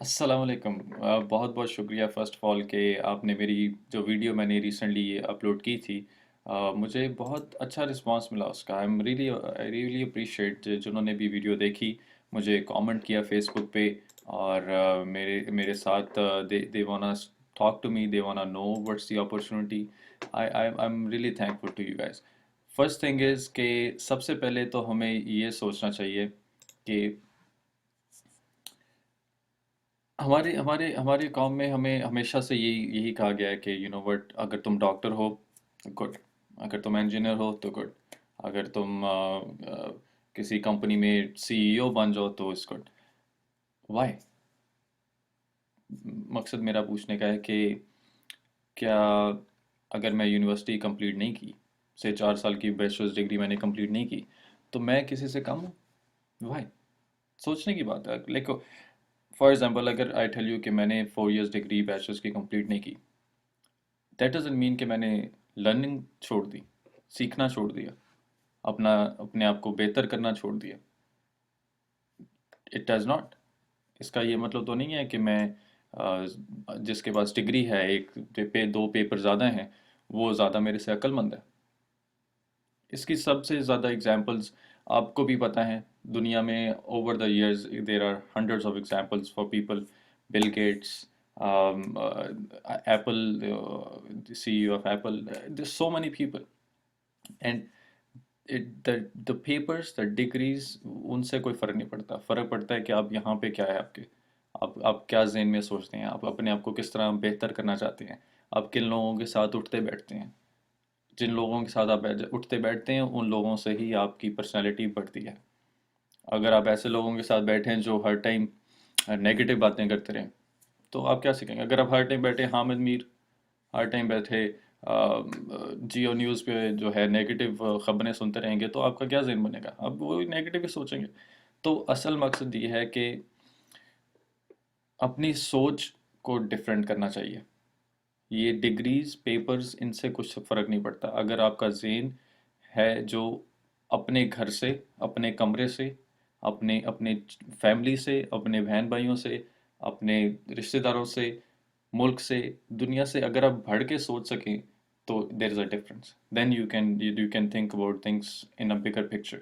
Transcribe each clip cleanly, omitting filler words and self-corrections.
السلام علیکم۔ بہت بہت شکریہ فرسٹ آف آل کہ آپ نے میری جو ویڈیو میں نے ریسنٹلی اپلوڈ کی تھی، مجھے بہت اچھا رسپانس ملا اس کا۔ آئی ریئلی اپریشیٹ جنہوں نے بھی ویڈیو دیکھی، مجھے کامنٹ کیا فیس بک پہ، اور میرے ساتھ دے وانا talk to me, they wanna know what's the opportunity. I am really thankful to you guys. First thing is کہ سب سے پہلے تو ہمیں یہ سوچنا چاہیے کہ ہمارے قوم میں ہمیں ہمیشہ سے یہی کہا گیا ہے کہ یو نو وٹ، اگر تم ڈاکٹر ہو گڈ، اگر تم انجینئر ہو تو گڈ، اگر تم کسی کمپنی میں سی ای او بن جاؤ تو اس گڈ۔ وائی؟ مقصد میرا پوچھنے کا ہے کہ کیا اگر میں یونیورسٹی کمپلیٹ نہیں کی، سے 4 سال کی بیچلرز ڈگری میں نے کمپلیٹ نہیں کی، تو میں کسی سے کم ہوں؟ وائی؟ سوچنے کی بات ہے، لائک فار ایگزامپل اگر آئی ٹیل یو کہ میں نے 4 ایئرس ڈگری بیچلرس کی کمپلیٹ نہیں کی، دیٹ ڈزنٹ مین کہ میں نے لرننگ چھوڑ دی، سیکھنا چھوڑ دیا، اپنے آپ کو بہتر کرنا چھوڑ دیا۔ It does not. اس کا یہ مطلب تو نہیں ہے کہ میں جس کے پاس ڈگری ہے، ایک دو پیپر زیادہ ہیں، وہ زیادہ میرے سے عقل مند ہے۔ اس کی سب سے زیادہ اگزامپلز آپ کو بھی پتہ ہیں دنیا میں، over the years there are hundreds of examples for people, Bill Gates, Apple, C E O of Apple, there so many people, and the papers, the degrees, ان سے کوئی فرق نہیں پڑتا۔ فرق پڑتا ہے کہ آپ یہاں پہ کیا ہے، آپ کے آپ کیا ذہن میں سوچتے ہیں، آپ اپنے آپ کو کس طرح بہتر کرنا چاہتے ہیں، آپ کن لوگوں کے ساتھ اٹھتے بیٹھتے ہیں۔ جن لوگوں کے ساتھ آپ اٹھتے بیٹھتے ہیں ان لوگوں سے ہی آپ کی پرسنالٹی بڑھتی ہے۔ اگر آپ ایسے لوگوں کے ساتھ بیٹھیں جو ہر ٹائم نیگیٹو باتیں کرتے رہیں تو آپ کیا سیکھیں گے؟ اگر آپ ہر ٹائم بیٹھے حامد میر، ہر ٹائم بیٹھے جیو نیوز پہ جو ہے نیگیٹو خبریں سنتے رہیں گے تو آپ کا کیا ذہن بنے گا؟ آپ وہی نیگیٹو ہی سوچیں گے۔ تو اصل مقصد یہ ہے کہ اپنی سوچ کو ڈیفرنٹ کرنا چاہیے۔ یہ ڈگریز پیپرز ان سے کچھ فرق نہیں پڑتا اگر آپ کا ذہن ہے جو اپنے گھر سے، اپنے کمرے سے، اپنے فیملی سے، اپنے بہن بھائیوں سے، اپنے رشتہ داروں سے، ملک سے، دنیا سے اگر آپ بڑھ کے سوچ سکیں تو there is a difference, then you can think about things in a bigger picture.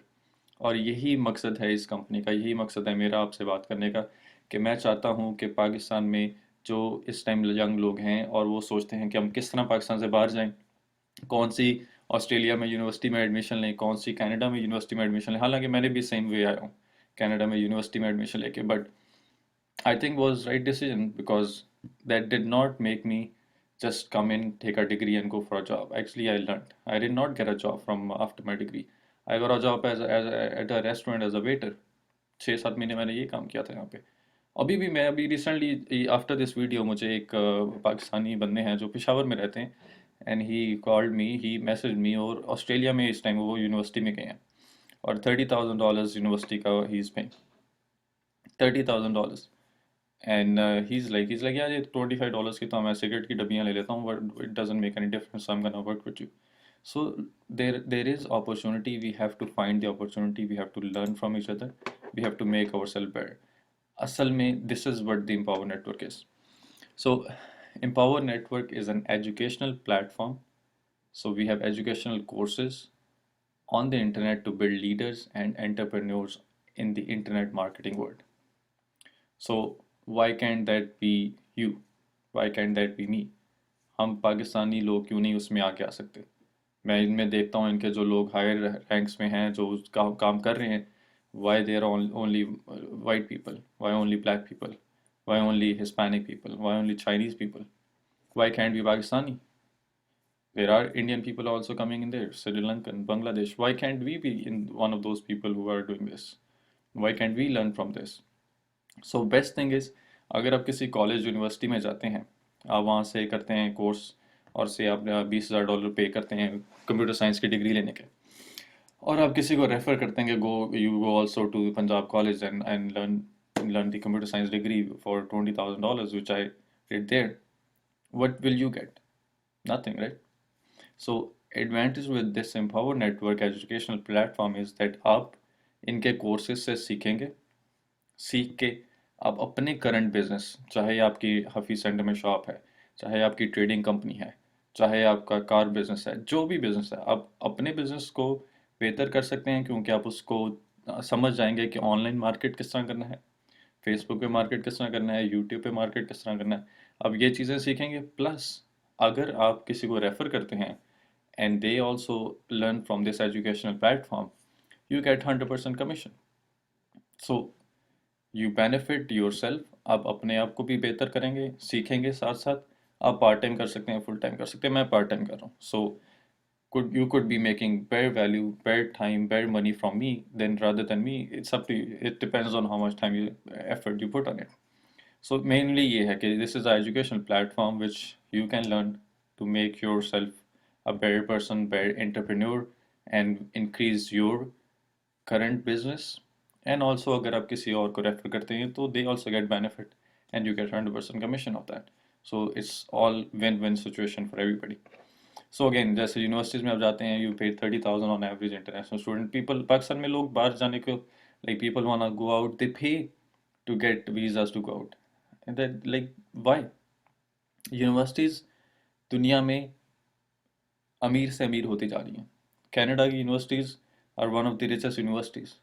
اور یہی مقصد ہے اس کمپنی کا، یہی مقصد ہے میرا آپ سے بات کرنے کا، کہ میں چاہتا ہوں کہ پاکستان میں جو اس ٹائم ینگ لوگ ہیں اور وہ سوچتے ہیں کہ ہم کس طرح پاکستان سے باہر جائیں، کون سی آسٹریلیا میں یونیورسٹی میں ایڈمیشن لیں، کون سی کینیڈا میں یونیورسٹی میں ایڈمیشن لیں۔ حالانکہ میں نے بھی سیم وے آیا ہوں کینیڈا میں یونیورسٹی میں ایڈمیشن لے کے، but I think was right decision because that did not make me just come in, take a degree and go for a job. Actually, I learned. I did not get a job from after my degree. I got a job at a restaurant as a waiter. 6-7 مہینے میں نے یہ کام کیا تھا یہاں پہ۔ ابھی بھی میں ریسنٹلی آفٹر دس ویڈیو مجھے ایک پاکستانی بندے ہیں جو پشاور میں رہتے ہیں، and he called me, he message me, اور آسٹریلیا میں اس ٹائم وہ یونیورسٹی میں گئے ہیں، اور $30,000 یونیورسٹی کا ہی از پینگ، $30,000۔ اینڈ he's like یار یہ $25 کی تو میں سگریٹ کی ڈبیاں لے لیتا ہوں، but it doesn't make any difference, I'm gonna work with you. So there is opportunity. We have to find the opportunity. We have to learn from each other. We have to make ourselves better. اصل میں this is what the Empower Network is. So Empower Network is an educational platform. So we have educational courses on the internet to build leaders and entrepreneurs in the internet marketing world. So why can't that be you? Why can't that be me? ہم پاکستانی لوگ کیوں نہیں اس میں آگے آ سکتے؟ میں ان میں دیکھتا ہوں ان کے جو لوگ ہائر رینکس میں ہیں جو اس کا کام کر رہے ہیں، why there only white people, why only black people, why only Hispanic people, why only Chinese people, why can't be Pakistani? There are Indian people also coming in there, Sri Lankan, Bangladesh, why can't we be in one of those people who are doing this? Why can't we learn from this? So best thing is, اگر آپ کسی college university میں جاتے ہیں، آپ وہاں سے کرتے ہیں کورس، اور سے آپ $20,000 پے کرتے ہیں کمپیوٹر سائنس کی ڈگری لینے کے، اور آپ کسی کو ریفر کرتے ہیں کہ go also to Punjab college and learn the computer science degree for $20,000 which I did there. What will you get? Nothing, right? So advantage with this Empower Network educational platform is that آپ ان کے courses سے سیکھیں گے، سیکھ کے آپ اپنے current business, چاہے آپ کی حفیظ سینٹر میں شاپ ہے، چاہے آپ کی ٹریڈنگ کمپنی ہے، چاہے آپ کا کار بزنس ہے، جو بھی بزنس ہے، آپ اپنے بزنس کو بہتر کر سکتے ہیں، کیونکہ آپ اس کو سمجھ جائیں گے کہ آن لائن مارکیٹ کس طرح کرنا ہے، فیس بک پہ مارکیٹ کس طرح کرنا ہے، یوٹیوب پہ مارکیٹ کس طرح کرنا ہے. اب یہ چیزیں سیکھیں گے، پلس اگر آپ کسی کو ریفر کرتے ہیں and they also learn from this educational platform, you get 100% commission. So you benefit yourself. آپ اپنے آپ کو بھی بہتر کریں گے، سیکھیں گے، ساتھ ساتھ آپ پارٹ ٹائم کر سکتے ہیں، فل ٹائم کر سکتے ہیں. میں پارٹ ٹائم کر رہا ہوں. سو you could be making better value, better time, better money from me than rather than me. It's up to you. It depends on how much time you effort you put on it. So mainly یہ ہے کہ this is an educational platform which you can learn to make yourself a better person, better entrepreneur, and increase your current business. And also اگر آپ کسی اور کو refer کرتے ہیں تو they also get benefit and you get 100% commission of that. So it's all win-win situation for everybody. So again جیسے universities میں آپ جاتے ہیں، you pay 30,000 on average international student. People Pakistan میں لوگ باہر جانے کو like people wanna go out, they pay to get visas to go out. Like why? Universities دنیا میں امیر سے امیر ہوتی جا رہی ہیں. کینیڈا کی universities are one of the richest universities.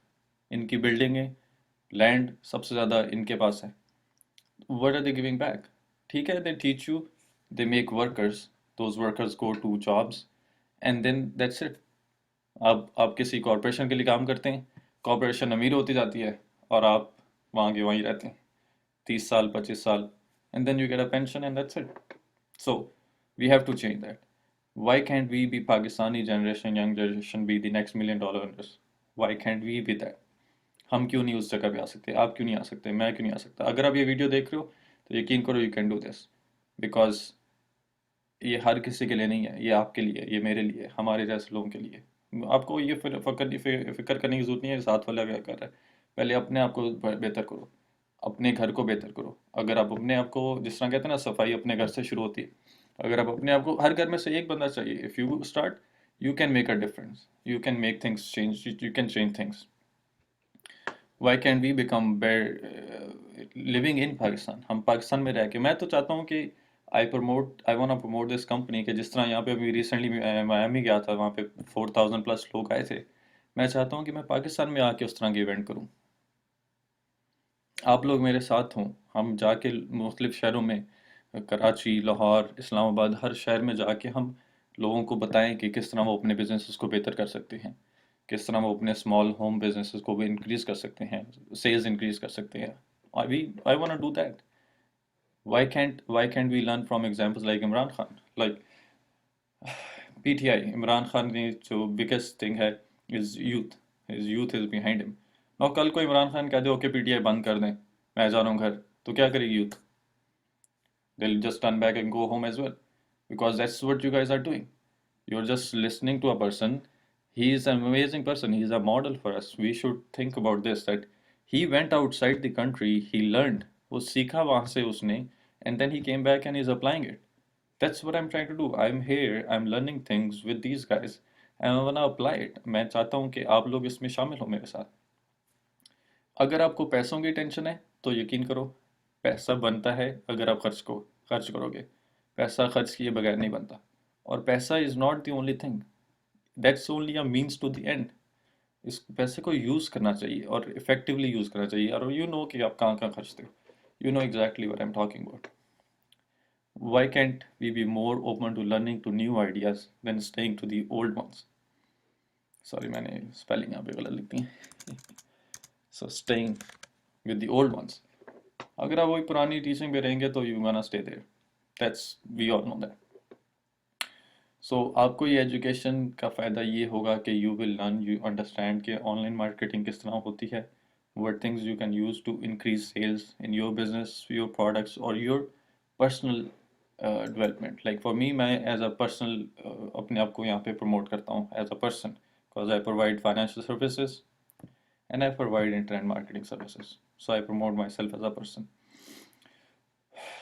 ان کی بلڈنگیں، لینڈ سب سے زیادہ ان کے پاس ہے. what are they giving back? ٹھیک ہے they teach you, they make workers, those workers go to jobs and then that's it. آپ کسی کارپوریشن کے لیے کام کرتے ہیں، کارپوریشن امیر ہوتی جاتی ہے اور آپ وہاں کے وہیں رہتے ہیں 30 سال 25 سال and then you get a pension and that's it. So we have to change that. Why can't we be Pakistani generation, young generation be the next $1 million earners? Why can't we be that? ہم کیوں نہیں اس جگہ پہ آ سکتے؟ آپ کیوں نہیں آ سکتے؟ میں کیوں نہیں آ سکتا؟ اگر آپ یہ ویڈیو دیکھ رہے ہو تو یقین کرو you can do this, because یہ ہر کسی کے لیے نہیں ہے، یہ آپ کے لیے، یہ میرے لیے، ہمارے جیسے لوگوں کے لیے. آپ کو یہ فکر کرنے کی ضرورت نہیں ہے ساتھ والا کیا کر رہا ہے. پہلے اپنے آپ کو بہتر کرو، اپنے گھر کو بہتر کرو. اگر آپ اپنے آپ کو، جس طرح کہتے ہیں نا صفائی اپنے گھر سے شروع ہوتی ہے، اگر آپ اپنے آپ کو، ہر گھر میں سے ایک بندہ چاہیے. If you start you can make a difference, you can make things change, you can change things. Why can we become living in Pakistan? ہم پاکستان میں رہ کے، میں تو چاہتا ہوں کہ I want promote this company, کہ جس طرح یہاں پہ ابھی ریسنٹلی میامی گیا تھا، وہاں پہ 4,000+ لوگ آئے تھے. میں چاہتا ہوں کہ میں پاکستان میں آ کے اس طرح کے ایونٹ کروں، آپ لوگ میرے ساتھ ہوں، ہم جا کے مختلف شہروں میں، کراچی، لاہور، اسلام آباد، ہر شہر میں جا کے ہم لوگوں کو بتائیں کہ کس طرح وہ اپنے بزنسز کو بہتر کر سکتے ہیں، کس طرح وہ اپنے اسمال ہوم بزنسز کو بھی انکریز کر سکتے ہیں، سیلز انکریز کر سکتے ہیں. I want to do that. Why can't we learn from examples like Imran Khan? Like P T I, Imran Khan کی جو بگیسٹ تھنگ ہے یوتھ از بیہائنڈ ہم. اور کل کو عمران خان کہہ دے اوکے پی ٹی آئی بند کر دیں، میں جا رہا ہوں گھر، تو کیا کرے گی youth? they'll just turn back and go home as well, because that's what you guys are doing. You're just listening to a person. He is an amazing person, he is a model for us. We should think about this, that he went outside the country, he learned, وہ سیکھا وہاں سے اس نے, and then he came back and is applying it. That's what I'm trying to do. I'm here, I'm learning things with these guys and I wanna apply it. میں چاہتا ہوں کہ آپ لوگ اس میں شامل ہو میرے ساتھ. اگر آپ کو پیسوں کی ٹینشن ہے تو یقین کرو پیسہ بنتا ہے اگر آپ خرچ کرو گے. پیسہ خرچ کیے بغیر نہیں بنتا. اور پیسہ is not the only thing, that's only a means to the end. اس پیسے کو یوز کرنا چاہیے اور افیکٹولی یوز کرنا چاہیے، اور یو نو کہ آپ کہاں کہاں خرچتے ہو. You know exactly what I am talking about. Why can't we be more open to learning to new ideas than staying to the old ones? Sorry, میں نے spelling یہاں پہ غلط لکھتی ہیں. So staying with the old ones. اگر آپ وہی پرانی ٹیچنگ پہ رہیں گے تو you gonna stay there. We all know that. So آپ کو یہ ایجوکیشن کا فائدہ یہ ہوگا کہ you will learn, you understand کہ آن لائن مارکیٹنگ کس طرح ہوتی ہے, what things you can use to increase sales in your business, your products or your personal development. Like for me, میں ایز اے پرسنل اپنے آپ کو یہاں پہ پروموٹ کرتا ہوں as a person, because I provide financial services and I provide internet marketing services. So I promote myself as a person.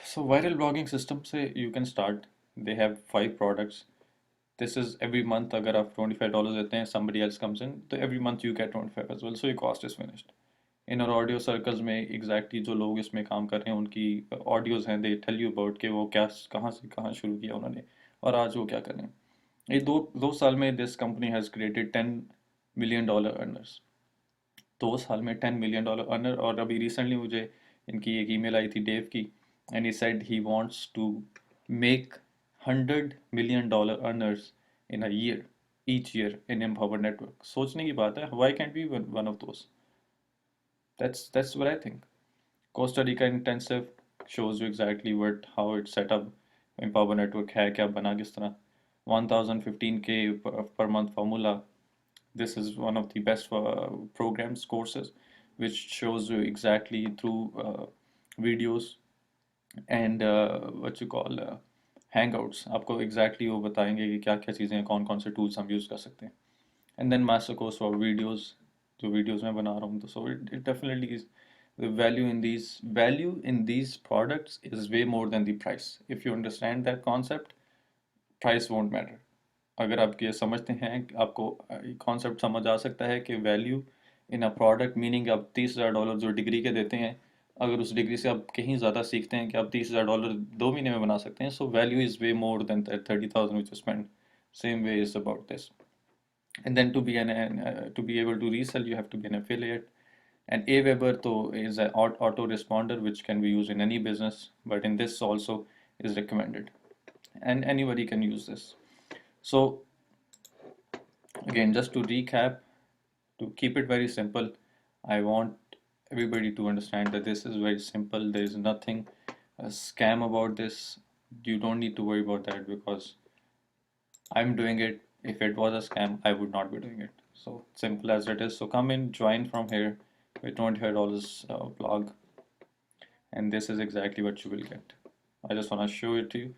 So viral blogging system سے you can start. They have 5 products. This is every month. اگر آپ $25 دیتے ہیں, somebody else comes in, تو every month you get 25 as well. So your cost is finished. ان اور audio circles میں exactly جو لوگ اس میں کام کر رہے ہیں ان کی آڈیوز ہیں، دے ٹیل یو اباؤٹ کہ وہ کیا کہاں سے کہاں شروع کیا انہوں نے اور آج وہ کیا کر رہے ہیں. یہ دو سال میں this company has created $10 million earners. 2 سال میں $10 million ارنر. اور ابھی ریسنٹلی مجھے ان کی ایک ای میل آئی تھی ڈیو کی، and he said he wants to make $100 million earners in a year, each year in Empower Network. سوچنے کی بات ہے، why can't be one of those. That's what I think. Costa Rica Intensive shows you exactly how it's set up. Empower Network ہے کیا بنا کس طرح. 1015K per month formula. This is one of the best programs, courses, which shows you exactly through videos and what you call hangouts. آپ کو exactly وہ بتائیں گے کہ کیا کیا چیزیں ہیں، کون کون سے ٹولس ہم یوز کر سکتے ہیں. And then master course for videos جو ویڈیوز میں بنا رہا ہوں. تو so it definitely is the value in these products is way more than the price. If you understand that concept, price won't matter. اگر آپ یہ سمجھتے ہیں، آپ کو کانسیپٹ سمجھ آ سکتا ہے کہ value in a product meaning آپ $30,000 جو ڈگری کے دیتے ہیں، اگر اس ڈگری سے آپ کہیں زیادہ سیکھتے ہیں کہ آپ $30,000 2 مہینے میں بنا سکتے ہیں. So value is way more than 30,000 which you spend. Same way is about this. And then to be able to resell, you have to be an affiliate. And Aweber is an autoresponder which can be used in any business, but in this also is recommended. And anybody can use this. So again, just to recap, to keep it very simple, I want everybody to understand that this is very simple. There is nothing scam about this. You don't need to worry about that because I'm doing it. If it was a scam, I would not be doing it. So simple as it is. So come in, join from here with $25 blog, and this is exactly what you will get. I just want to show it to you.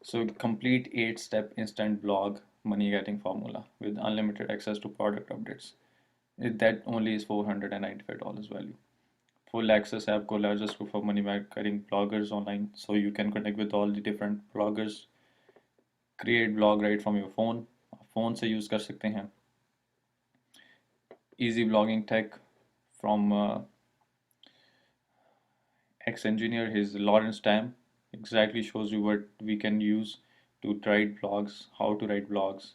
So complete 8-step instant blog money getting formula with unlimited access to product updates. That only is $495 value. Full access app ko largest group of money getting bloggers online, so you can connect with all the different bloggers. Create blog right from your phone. Phone سے use کر سکتے ہیں. Easy blogging take from x engineer his Lawrence time exactly shows you what we can use to write blogs, how to write blogs.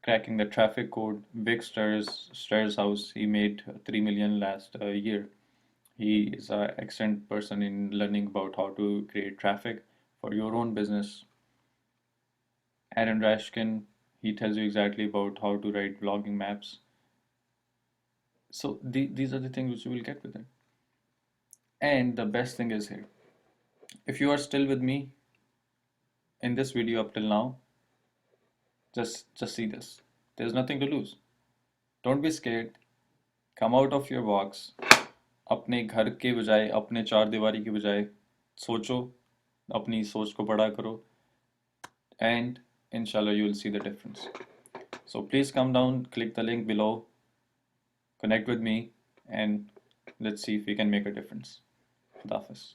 Cracking the traffic code. Vic Stairs House, he made 3 million last year. He is an excellent person in learning about how to create traffic for your own business. Aaron Rashkin, he tells you exactly about how to write blogging maps. So these are the things which you will get with it. And the best thing is here, if you are still with me in this video up till now, just see this. There's nothing to lose. Don't be scared. Come out of your box. اپنے گھر کے بجائے، اپنے چار دیواری کے بجائے سوچو، اپنی سوچ کو بڑا کرو، and inshallah you will see the difference. So please come down, click the link below, connect with me, and let's see if we can make a difference. Khudafis.